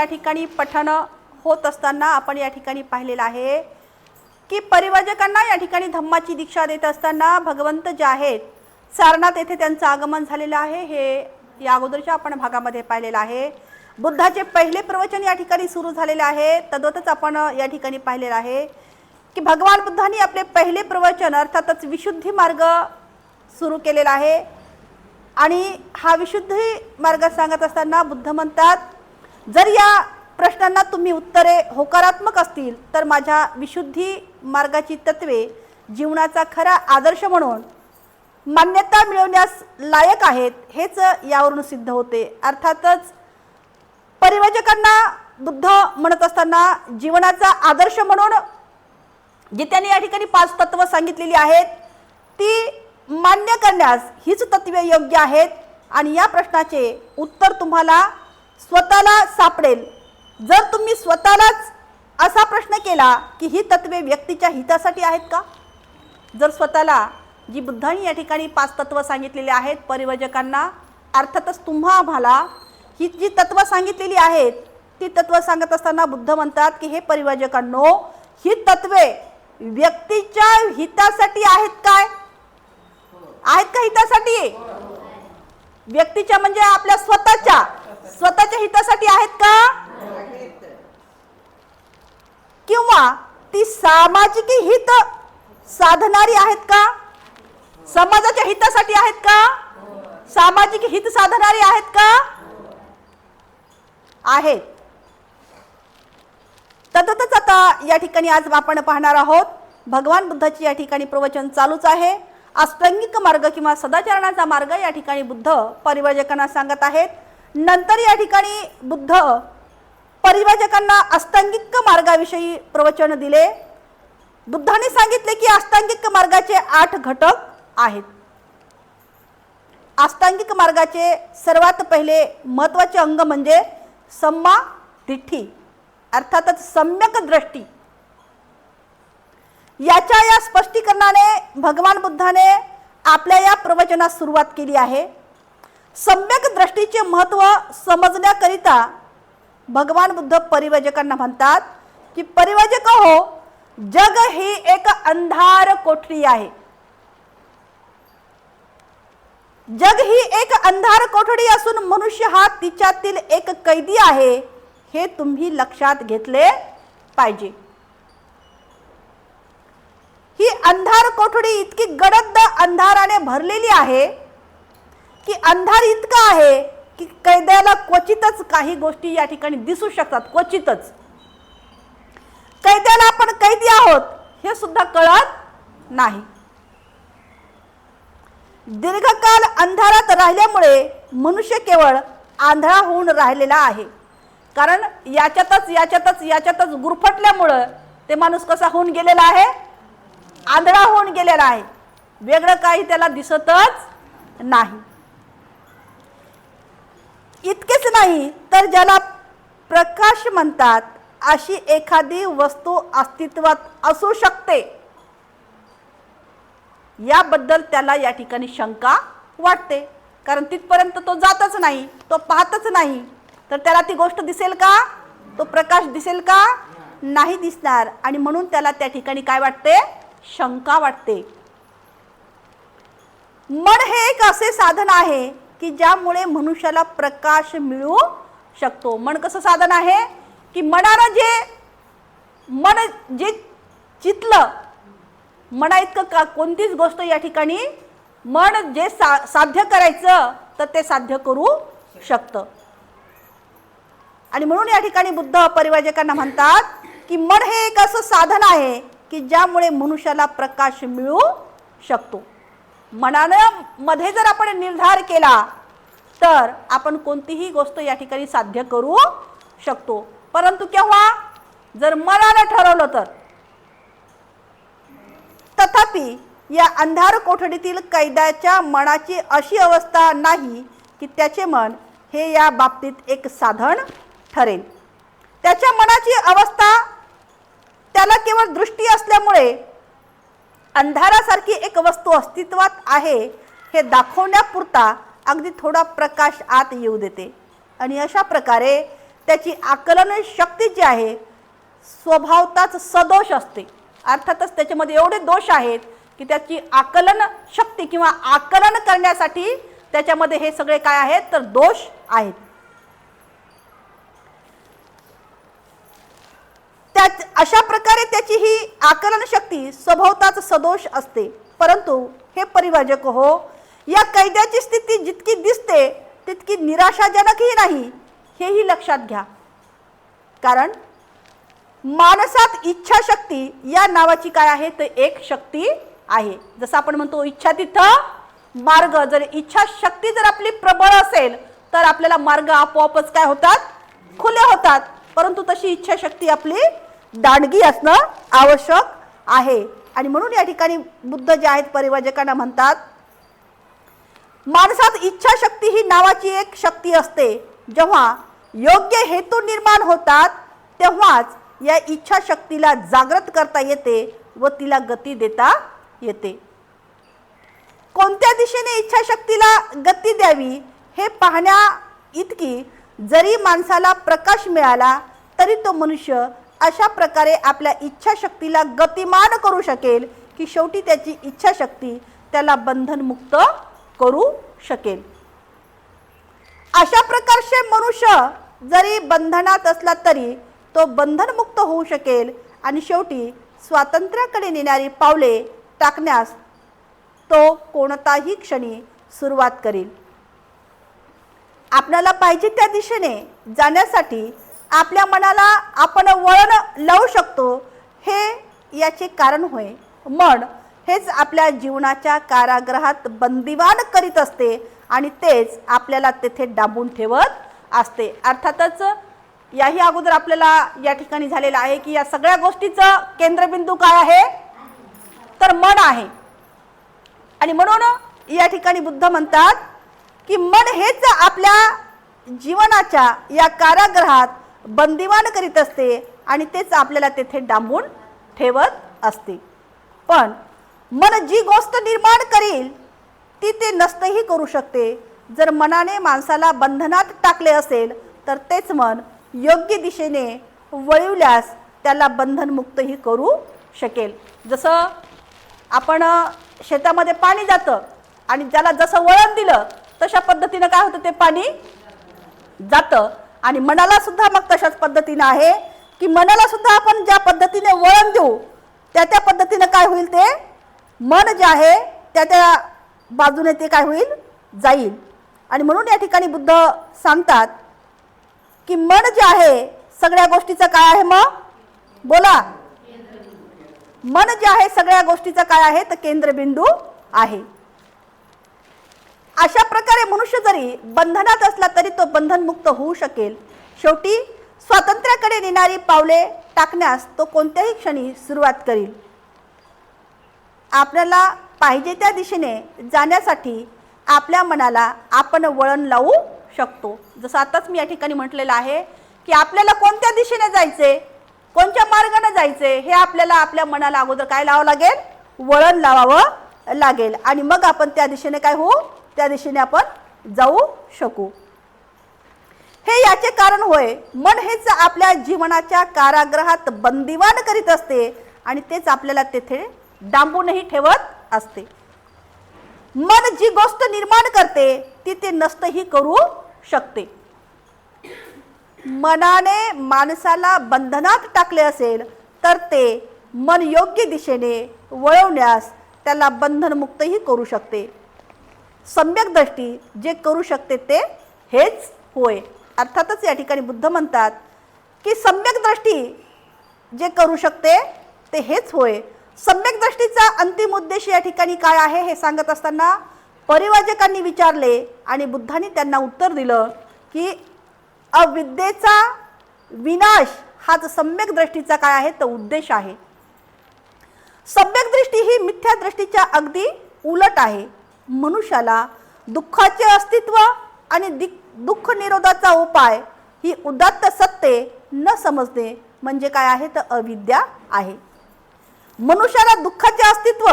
या ठिकाणी पठण होत असताना आपण या ठिकाणी पाहिलेलं आहे की परिव्राजकांना या ठिकाणी धम्माची दीक्षा देत असताना भगवंत जे आहेत सारनाथ येथे त्यांचं आगमन झालेलं आहे। हे या अगोदरच्या आपण भागामध्ये पाहिलेलं आहे। बुद्धाचे पहिले प्रवचन या ठिकाणी सुरू झालेले आहे। तद्वतच आपण या ठिकाणी पाहिलेलं आहे की भगवान बुद्धांनी आपले पहिले प्रवचन अर्थातच विशुद्धी मार्ग सुरू केलेला आहे आणि हा विशुद्धी मार्ग सांगत असताना बुद्ध म्हणतात, जर या प्रश्नांना तुम्ही उत्तरे होकारात्मक असतील तर माझ्या विशुद्धी मार्गाची तत्वे जीवनाचा खरा आदर्श म्हणून मान्यता मिळवण्यास लायक आहेत, हेच यावरून सिद्ध होते। अर्थातच परिव्राजकांना बुद्ध म्हणत असताना जीवनाचा आदर्श म्हणून जी त्यांनी या ठिकाणी 5 तत्व सांगितलेली आहेत ती मान्य करण्यास हीच तत्वे योग्य आहेत आणि या प्रश्नाचे उत्तर तुम्हाला स्वतःला सापडेल जर तुम्ही स्वतःलाच असा प्रश्न केला की ही तत्वे व्यक्तीच्या हितासाठी आहेत का। जर स्वतःला जी बुद्धांनी या ठिकाणी 5 तत्व सांगितलेली आहेत परिव्राजकांना, अर्थातच तुम्हा आम्हाला ही जी तत्व सांगितलेली आहेत ती तत्व सांगत असताना बुद्ध म्हणतात की हे परिव्राजकांनो, ही तत्वे व्यक्तीच्या हितासाठी आहेत काय, आहेत का हितासाठी? व्यक्तीच्या म्हणजे आपल्या स्वतःच्या हितासाठी आहेत का, किंवा ती सामाजिक हित साधणारी आहेत का, समाजाच्या हितासाठी आहेत का, सामाजिक हित साधणारी आहेत का, आहेत। तद्वतच आता या ठिकाणी आज आपण पाहणार आहोत भगवान बुद्धाची या ठिकाणी प्रवचन चालूच आहे। अष्टांगिक मार्ग किंवा सदाचरणाचा मार्ग या ठिकाणी बुद्ध परिव्राजकांना सांगत आहेत। नंतर या ठिकाणी बुद्ध परिव्राजकांना अष्टांगिक मार्गाविषयी प्रवचन दिले। बुद्धांनी सांगितले की अष्टांगिक मार्गाचे 8 घटक आहेत। अष्टांगिक मार्गाचे सर्वात पहिले महत्त्वाचे अंग म्हणजे सम्मा दिठ्ठी, अर्थातच सम्यक दृष्टी। याच्या या स्पष्टीकरणाने भगवान बुद्धाने आपल्या या प्रवचनास सुरुवात केली आहे। सम्यक दृष्टीचे महत्त्व समजण्याकरिता भगवान बुद्ध परिव्राजकांना म्हणतात की परिव्राजक हो, जग ही एक अंधार कोठडी आहे। जग ही एक अंधार कोठडी असून मनुष्य हा तिच्यातील एक कैदी आहे, हे तुम्ही लक्षात घेतले पाहिजे। ही अंधार कोठडी इतकी गडद अंधाराने भरलेली आहे की अंधार इतका आहे की कैद्याला क्वचितच काही गोष्टी या ठिकाणी दिसू शकतात, क्वचितच। कैद्याला आपण कैदी आहोत हे सुद्धा कळत नाही। दीर्घकाल अंधारात राहिल्यामुळे मनुष्य केवळ आंधळा होऊन राहिलेला आहे, कारण याच्यातच गुरफटल्यामुळे ते माणूस कसा होऊन गेलेला आहे, आंधळा होऊन गेलेला आहे, वेगळं काही त्याला दिसतच नाही। इतकेच नाही तर ज्याला प्रकाश म्हणतात अशी एखादी वस्तू अस्तित्वात असू शकते याबद्दल त्याला या ठिकाणी शंका वाटते, कारण तिथपर्यंत तो जातच नाही, तो पाहतच नाही, तर त्याला ती गोष्ट दिसेल का, तो प्रकाश दिसेल का, नाही दिसणार। आणि म्हणून त्याला त्या ठिकाणी काय वाटते, शंका वाटते। मन हे एक असे साधन आहे की ज्यामुळे मनुष्याला प्रकाश मिळू शकतो। मन कसं साधन आहे की मन जे चितलं, मना इतकं कोणतीच गोष्ट या ठिकाणी मन जे साध्य करायचं तर ते साध्य करू शकतं। आणि म्हणून या ठिकाणी बुद्ध परिव्राजकांना म्हणतात की मन हे एक असं साधन आहे की ज्यामुळे मनुष्याला प्रकाश मिळू शकतो। मनानं मध्ये जर आपण निर्धार केला तर आपण कोणतीही गोष्ट या ठिकाणी साध्य करू शकतो, परंतु केव्हा, जर मनानं ठरवलं तर। तथापि या अंधार कोठडीतील कैद्याच्या मनाची अशी अवस्था नाही की त्याचे मन हे या बाबतीत एक साधन ठरेल। त्याच्या मनाची अवस्था त्याला केवळ दृष्टी असल्यामुळे अंधारासारखी एक वस्तू अस्तित्वात आहे हे दाखवण्यापुरता अगदी थोडा प्रकाश आत येऊ देते। आणि अशा प्रकारे त्याची आकलन शक्ती जी आहे स्वभावताच सदोष असते. अर्थातच त्याच्यामध्ये एवढे दोष आहेत की त्याची आकलन शक्ती किंवा आकलन करण्यासाठी त्याच्यामध्ये हे सगळे काय आहेत तर दोष आहेत. अशा प्रकारे त्याची ही आकलन शक्ती स्वभावताच सदोष असते. परंतु हे परिवाजक हो, या कैद्याची स्थिती जितकी दिसते तितकी निराशाजनकही नाही, हेही लक्षात घ्या. कारण मानसात इच्छाशक्ती या नावाची काय आहे तर एक शक्ती आहे. जसं आपण म्हणतो इच्छा तिथं मार्ग. जर इच्छाशक्ती जर आपली प्रबळ असेल तर आपल्याला मार्ग आपोआपच काय होतात खुले होतात. परंतु तशी इच्छाशक्ती आपली दांडगी असणं आवश्यक आहे. आणि म्हणून या ठिकाणी बुद्ध जे आहेत परिवाजकांना म्हणतात माणसात इच्छाशक्ती ही नावाची एक शक्ती असते. जेव्हा योग्य हेतू निर्माण होतात तेव्हाच या इच्छाशक्तीला जागृत करता येते व तिला गती देता येते. कोणत्या दिशेने इच्छाशक्तीला गती द्यावी हे पाहण्या इतकी जरी माणसाला प्रकाश मिळाला तरी तो मनुष्य अशा प्रकारे आपल्या इच्छाशक्तीला गतिमान करू शकेल की शेवटी त्याची इच्छाशक्ती त्याला बंधनमुक्त करू शकेल. अशा प्रकारचे मनुष्य जरी बंधनात असला तरी तो बंधनमुक्त होऊ शकेल आणि शेवटी स्वातंत्र्याकडे नेणारी पावले टाकण्यास तो कोणताही क्षणी सुरुवात करेल. आपल्याला पाहिजे त्या दिशेने जाण्यासाठी आपल्या मनाला आपण वळण लावू शकतो, हे याचे कारण होय. मन हेच आपल्या जीवनाच्या कारागृहात बंदिवान करीत असते आणि तेच आपल्याला तेथे डांबून ठेवत असते. अर्थातच याही अगोदर आपल्याला या ठिकाणी झालेलं आहे की या सगळ्या गोष्टीचं केंद्रबिंदू काय आहे तर मन आहे. आणि म्हणून या ठिकाणी बुद्ध म्हणतात की मन हेच आपल्या जीवनाच्या या कारागृहात बंदिवान करीत असते आणि तेच आपल्याला तेथे डांबून ठेवत असते. पण मन जी गोष्ट निर्माण करील ती ते नष्टही करू शकते. जर मनाने माणसाला बंधनात टाकले असेल तर तेच मन योग्य दिशेने वळविल्यास त्याला बंधनमुक्तही करू शकेल. जसं आपण शेतामध्ये पाणी जातं आणि ज्याला जसं वळण दिलं तशा पद्धतीनं काय होतं ते पाणी जातं. आणि मनाला सुद्धा मग तशाच पद्धतीने आहे की मनाला सुद्धा आपण ज्या पद्धतीने वळण देऊ त्या पद्धतीने काय होईल ते मन जे आहे त्या बाजूने ते काय होईल जाईल. आणि म्हणून या ठिकाणी बुद्ध सांगतात की मन जे आहे सगळ्या गोष्टीचं काय आहे मग बोला. मन जे आहे सगळ्या गोष्टीचं काय आहे तर केंद्रबिंदू आहे. अशा प्रकारे मनुष्य जरी बंधनात असला तरी तो बंधनमुक्त होऊ शकेल. शेवटी स्वातंत्र्याकडे नेणारी पावले टाकण्यास तो कोणत्याही क्षणी सुरुवात करील. आपल्याला पाहिजे त्या दिशेने जाण्यासाठी आपल्या मनाला आपण वळण लावू शकतो. जसं आताच मी या ठिकाणी म्हटलेलं आहे की आपल्याला कोणत्या दिशेने जायचे कोणत्या मार्गाने जायचे हे आपल्याला आपल्या मनाला अगोदर काय लावावं लागेल वळण लावावं लागेल. आणि मग आपण त्या दिशेने काय होऊ त्या दिशेने आपण जाऊ शकू. हे याचे कारण होय. मन हेच आपल्या जीवनाच्या कारागृहात बंदिवान करीत असते आणि तेच आपल्याला तेथे डांबूनही ठेवत असते. मन जी गोष्ट निर्माण करते ती ते नष्टही करू शकते. मनाने माणसाला बंधनात टाकले असेल तर ते मन योग्य दिशेने वळवण्यास त्याला बंधनमुक्तही करू शकते. सम्यक दृष्टी जे करू शकते ते हेच होय. अर्थातच या ठिकाणी बुद्ध म्हणतात की सम्यक दृष्टी जे करू शकते ते हेच होय. सम्यक दृष्टीचा अंतिम उद्देश या ठिकाणी काय आहे हे सांगत असताना परिवाजकांनी विचारले आणि बुद्धांनी त्यांना उत्तर दिलं की अविद्येचा विनाश हाच सम्यक दृष्टीचा काय आहे तो उद्देश आहे. सम्यक दृष्टी ही मिथ्या दृष्टीच्या अगदी उलट आहे. मनुष्याला दुःखाचे अस्तित्व आणि दुःख निरोधाचा उपाय ही उदात्त सत्य न समजणे म्हणजे काय आहे तर अविद्या आहे. मनुष्याला दुःखाचे अस्तित्व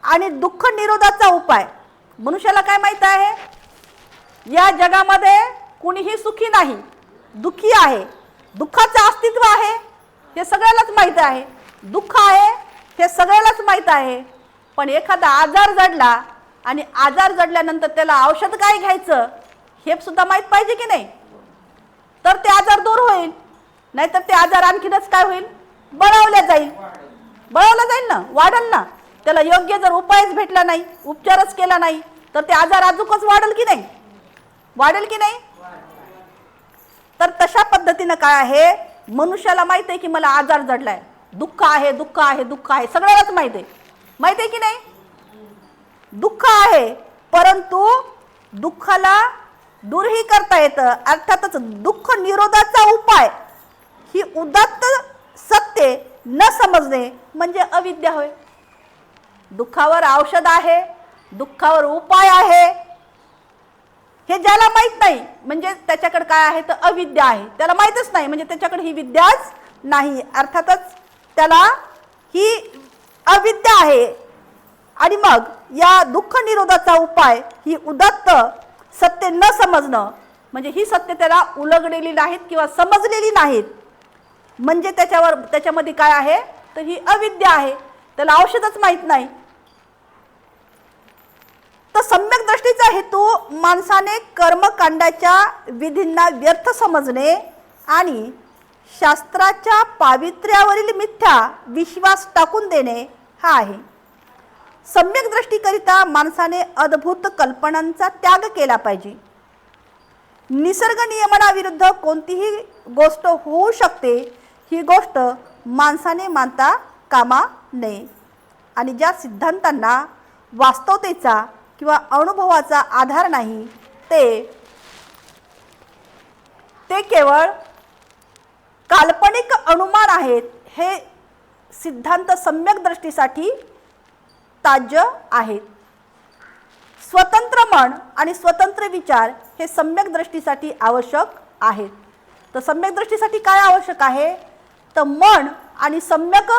आणि दुःख निरोधाचा उपाय मनुष्याला काय माहित आहे या जगामध्ये कुणीही सुखी नाही. दुःखी आहे, दुःखाचं अस्तित्व आहे हे सगळ्यालाच माहीत आहे, दुःख आहे हे सगळ्यालाच माहीत आहे. पण एखादा आजार जडला आणि आजार जडल्यानंतर त्याला औषध काय घ्यायचं हे सुद्धा माहीत पाहिजे की नाही, तर ते आजार दूर होईल. नाहीतर ते आजार आणखीनच काय होईल, बळावला जाईल ना, वाढल ना. त्याला योग्य जर उपायच भेटला नाही, उपचारच केला नाही, तर ते आजार अजूकच वाढेल की नाही, तर तशा पद्धतीनं काय आहे, मनुष्याला माहित आहे की मला आजार जडलाय, दुःख आहे सगळ्यालाच माहित आहे की नाही. दुःख आहे, परंतु दुःखाला दूरही करता येतं. अर्थातच दुःख निरोधाचा उपाय ही उदात्त सत्य न समजणे म्हणजे अविद्या होय. दुःखावर औषध आहे, दुःखावर उपाय आहे, हे ज्याला माहित नाही म्हणजे त्याच्याकडे काय आहे तर अविद्या आहे. त्याला माहितच नाही म्हणजे त्याच्याकडे ही विद्याच नाही. अर्थातच त्याला ही अविद्या आहे. आणि मग या दुःख निरोधाचा उपाय ही उदात्त सत्य न समजणं म्हणजे ही सत्य त्याला उलगडलेली नाहीत किंवा समजलेली नाहीत, म्हणजे त्याच्यामध्ये काय आहे तर ही अविद्या आहे. त्याला औषधच माहित नाही. तर सम्यक दृष्टीचा हेतू माणसाने कर्मकांडाच्या विधींना व्यर्थ समजणे आणि शास्त्राच्या पावित्र्यावरील मिथ्या विश्वास टाकून देणे हा आहे. सम्यक दृष्टीकरिता माणसाने अद्भुत कल्पनांचा त्याग केला पाहिजे. निसर्ग नियमनाविरुद्ध कोणतीही गोष्ट होऊ शकते ही गोष्ट माणसाने मानता कामा नये. आणि ज्या सिद्धांतांना वास्तवतेचा किंवा अनुभवाचा आधार नाही ते केवळ काल्पनिक अनुमान आहेत, हे सिद्धांत सम्यक दृष्टीसाठी ताज्य आहेत. स्वतंत्र मन आणि स्वतंत्र विचार हे सम्यक दृष्टीसाठी आवश्यक आहेत. तर सम्यक दृष्टीसाठी काय आवश्यक आहे तर मन आणि सम्यक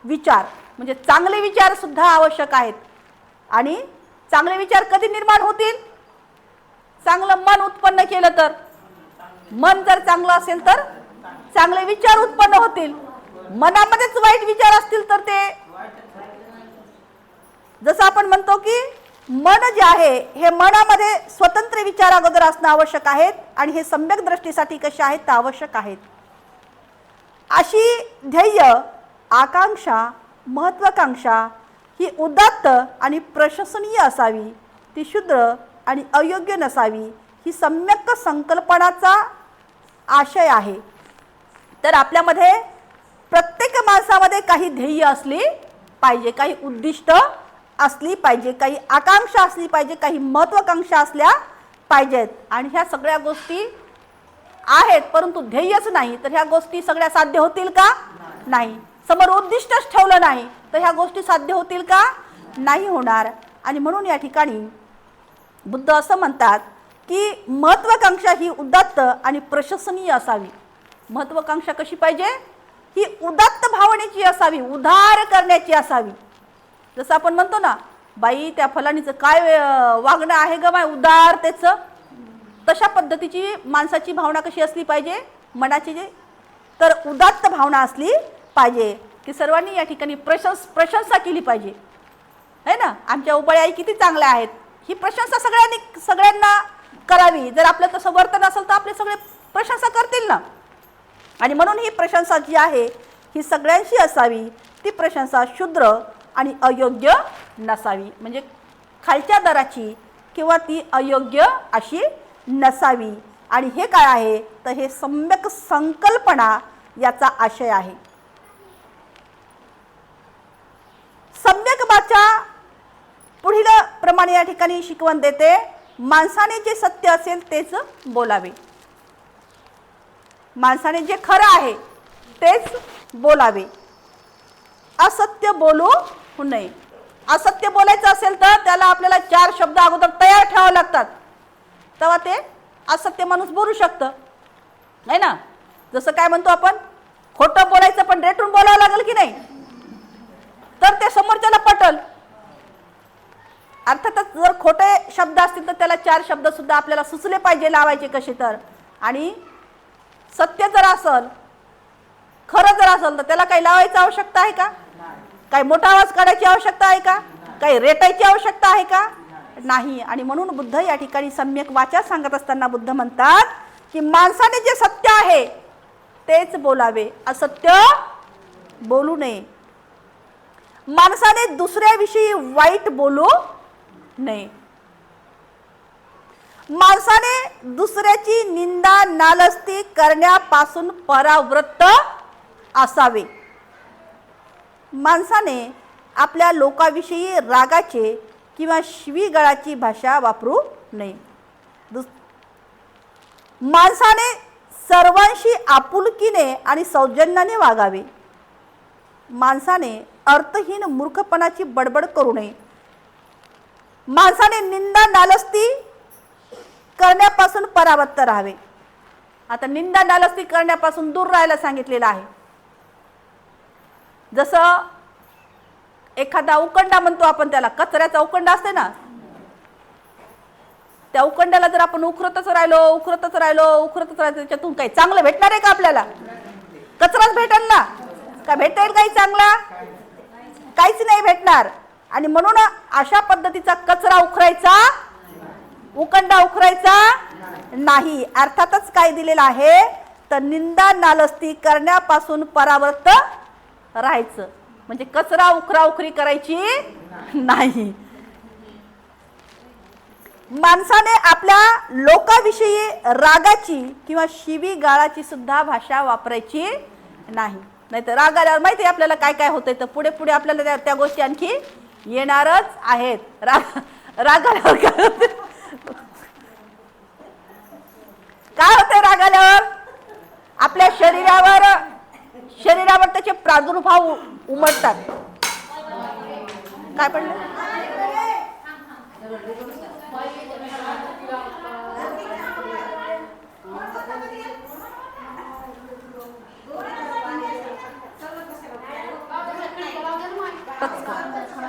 विचार म्हणजे चांगले विचार सुद्धा आवश्यक आहेत. आणि चांगले विचार कधी निर्माण होतील, चांगलं मन उत्पन्न केलं तर. मन जर चांगलं असेल तर चांगले विचार उत्पन्न होतील. मनामध्येच वाईट विचार असतील तर ते, जसं आपण म्हणतो की मन जे आहे हे मनामध्ये स्वतंत्र विचार अगोदर असणं आवश्यक आहेत आणि हे सम्यक दृष्टीसाठी कसे आहेत तर आवश्यक आहेत. अशी ध्येय, आकांक्षा, महत्वाकांक्षा ही उदात्त आणि प्रशंसनीय असावी, ती शुद्र आणि अयोग्य नसावी, ही सम्यक संकल्पनाचा आशय आहे. तर आपल्यामध्ये प्रत्येक माणसामध्ये काही ध्येय असली पाहिजे, काही उद्दिष्ट असली पाहिजे, काही आकांक्षा असली पाहिजे, काही महत्वाकांक्षा असल्या पाहिजेत. आणि ह्या सगळ्या गोष्टी आहेत परंतु ध्येयच नाही तर ह्या गोष्टी सगळ्या साध्य होतील का नाही. समोर उद्दिष्टच ठेवलं नाही तर ह्या गोष्टी साध्य होतील का नाही होणार. आणि म्हणून या ठिकाणी बुद्ध असं म्हणतात की महत्वाकांक्षा ही उदात्त आणि प्रशंसनीय असावी. महत्वाकांक्षा कशी पाहिजे, ही उदात्त भावनेची असावी, उदार करण्याची असावी. जसं आपण म्हणतो ना, बाई त्या फलानीचं काय वागणं आहे ग बाय उदारतेचं, तशा पद्धतीची माणसाची भावना कशी असली पाहिजे मनाची तर उदात्त भावना असली पाहिजे की सर्वांनी या ठिकाणी प्रशंसा केली पाहिजे, है ना. आमच्या उपाय आई किती चांगल्या आहेत, ही प्रशंसा सगळ्यांना करावी. जर आपलं तसं वर्तन असेल तर आपले सगळे प्रशंसा करतील ना. आणि म्हणून ही प्रशंसा जी आहे ही सगळ्यांशी असावी. ती प्रशंसा शूद्र आणि अयोग्य नसावी, म्हणजे खालच्या दराची किंवा ती अयोग्य अशी नसावी. आणि हे काय आहे तर हे सम्यक संकल्पना याचा आशय आहे. सम्यक वाचा पुढील प्रमाणे या ठिकाणी शिकवण देते, माणसाने जे सत्य असेल तेच बोलावे. माणसाने जे खरं आहे तेच बोलावे, असत्य बोलू नये. असत्य बोलायचं असेल तर त्याला आपल्याला 4 शब्द अगोदर तयार ठेवावे लागतात, तेव्हा ते असत्य माणूस बोलू शकतं, नाही ना. जसं काय म्हणतो आपण, खोटं बोलायचं पण रेटून बोलावं लागेल की नाही, तर ते समोरच्याला पटल. अर्थातच जर खोटे शब्द असतील तर त्याला 4 शब्द सुद्धा आपल्याला सुचले पाहिजे लावायचे कसे तर. आणि सत्य जर असल, खरं जर असल, तर त्याला काही लावायची आवश्यकता आहे का? काही मोठा आवाज काढायची आवश्यकता आहे का? काही रेटायची आवश्यकता आहे का? नाही. आणि म्हणून बुद्ध या ठिकाणी सम्यक वाचा सांगत असताना बुद्ध म्हणतात की माणसाने जे सत्य आहे तेच बोलावे, असत्य बोलू नये. माणसाने दुसऱ्याविषयी वाईट बोलू नये. माणसाने दुसऱ्याची निंदा नालस्ती करण्यापासून परावृत्त असावे. माणसाने आपल्या लोकाविषयी रागाचे किंवा शिवीगाळाची भाषा वापरू नये. माणसाने सर्वांशी आपुलकीने आणि सौजन्याने वागावे. माणसाने अर्थहीन मूर्खपणाची बडबड करू नये. माणसाने निंदा नालस्ती करण्यापासून परावृत्त राहावे. आता निंदा नालस्ती करण्यापासून दूर राहायला सांगितलेलं आहे. जसं एखादा उकंडा म्हणतो आपण, त्याला कचऱ्याचा उकंडा असते ना, त्या उकंड्याला जर आपण उखरतच राहिलो त्याच्यातून काही चांगलं भेटणार आहे का आपल्याला? कचराच भेटेल ना. का भेटेल काही चांगला? काहीच नाही भेटणार. आणि म्हणून अशा पद्धतीचा कचरा उखरायचा, उकंडा उखरायचा नाही. अर्थातच काय दिलेलं आहे, तर निंदा नालस्ती करण्यापासून परावृत्त राहायचं, म्हणजे कचरा उखरी करायची नाही. माणसाने आपल्या लोकाविषयी रागाची किंवा शिवीगाळाची सुद्धा भाषा वापरायची नाही. नाहीतर राग आल्यावर माहिती आहे आपल्याला काय काय होतंय, तर पुढे पुढे आपल्याला त्या गोष्टी आणखी येणारच आहेत. राग आल्यावर काय होतंय? राग आल्यावर आपल्या शरीरावर त्याचे प्रादुर्भाव उमटतात. काय पडलं?